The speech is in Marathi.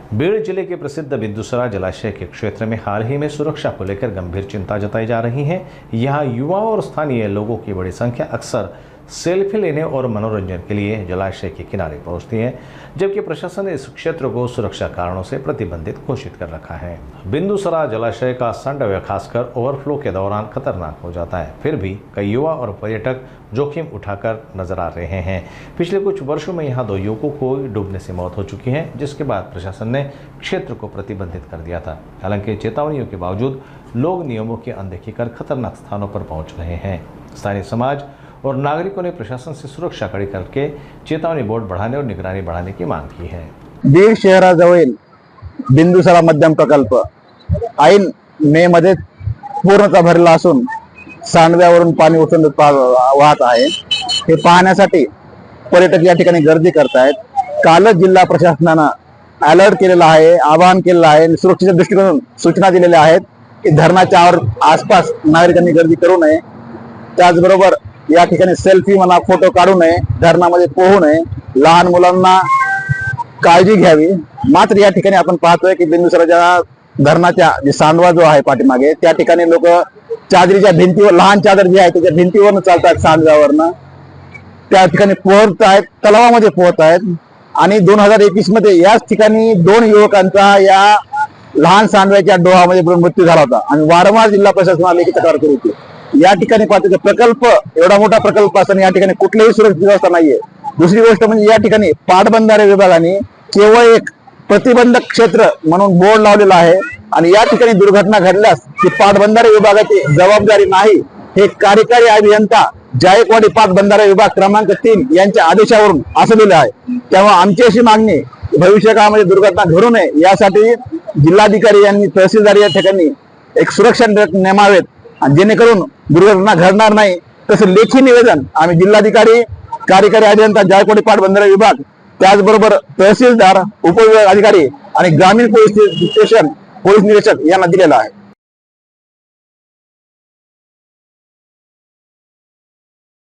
बीड़ जिले के प्रसिद्ध बिंदुसरा जलाशय के क्षेत्र में हाल ही में सुरक्षा को लेकर गंभीर चिंता जताई जा रही है। यहाँ युवाओं और स्थानीय लोगों की बड़ी संख्या अक्सर सेल्फी लेने और मनोरंजन के लिए जलाशय के किनारे पहुंचती है, जबकि प्रशासन ने इस क्षेत्र को सुरक्षा कारणों से प्रतिबंधित घोषित कर रखा है। बिंदुसरा जलाशय का संडव्य खासकर ओवरफ्लो के दौरान खतरनाक हो जाता है। फिर भी कई युवा और पर्यटक जोखिम उठाकर नजर आ रहे हैं। पिछले कुछ वर्षों में यहाँ 2 युवकों को डूबने से मौत हो चुकी है, जिसके बाद प्रशासन ने क्षेत्र को प्रतिबंधित कर दिया था। हालांकि चेतावनियों के बावजूद लोग नियमों की अनदेखी कर खतरनाक स्थानों पर पहुंच रहे हैं। स्थानीय समाज और नागरिकों ने प्रशासन से सुरक्षा कड़ी करके चेतावनी बोर्ड बढ़ाने और निगरानी बढ़ाने की मांग की है। बीड शहराजवळील बिंदुसरा मध्यम प्रकल्प ऐन मे मध्ये पूर्णतः भरला असून सांडव्यावरून पाणी उचलून वाहत आहे। हे पाहण्यासाठी पर्यटक या ठिकाणी गर्दी करतायत। कालच जिल्हा प्रशासनाने अलर्ट केलेला आहे, आवाहन केलेलं आहे, सुरक्षेच्या दृष्टिकोनातून सूचना दिलेल्या आहेत की धरणाच्या आसपास नागरिकांनी गर्दी करू नये। त्याचबरोबर या ठिकाणी सेल्फी म्हणा, फोटो काढू नये, धरणामध्ये पोहू नये, लहान मुलांना काळजी घ्यावी। मात्र या ठिकाणी आपण पाहतोय की बिंदुसराच्या धरणाच्या जे सांडवा जो आहे पाठीमागे, त्या ठिकाणी लोक चादरीच्या भिंतीवर, लहान चादर जी आहे त्याच्या भिंतीवरनं चालतात, सांडव्यावरनं त्या ठिकाणी पोहत आहेत, तलावामध्ये पोहत आहेत। आणि 2021 मध्ये याच ठिकाणी 2 युवकांचा या लहान सांडव्याच्या डोहामध्ये मृत्यू झाला होता आणि वारंवार जिल्हा प्रशासनाला लेखी तक्रार करत होती। या ठिकाणी पाहतो प्रकल्प एवढा मोठा प्रकल्प असताना या ठिकाणी कुठलीही सुरक्षित व्यवस्था नाहीये। दुसरी गोष्ट म्हणजे या ठिकाणी पाटबंधारे विभागाने केवळ एक प्रतिबंधक क्षेत्र म्हणून बोर्ड लावलेला आहे आणि या ठिकाणी दुर्घटना घडल्यास ती पाटबंधारे विभागाची जबाबदारी नाही, हे कार्यकारी अभियंता जायकवाडी पाटबंधारे विभाग क्रमांक 3 यांच्या आदेशावरून असं दिलं आहे। तेव्हा आमची अशी मागणी भविष्य काळामध्ये दुर्घटना घडू नये यासाठी जिल्हाधिकारी यांनी तहसीलदार या ठिकाणी एक सुरक्षा नेमावेत आणि जेणेकरून दुर्घटना घडणार नाही। तसं लेखी निवेदन आम्ही जिल्हाधिकारी, कार्यकारी अभियंता जायकवाडी पाटबंधारे विभाग, त्याचबरोबर तहसीलदार, उपविभाग अधिकारी आणि ग्रामीण पोलीस स्टेशन पोलीस निरीक्षक यांना दिलेला आहे।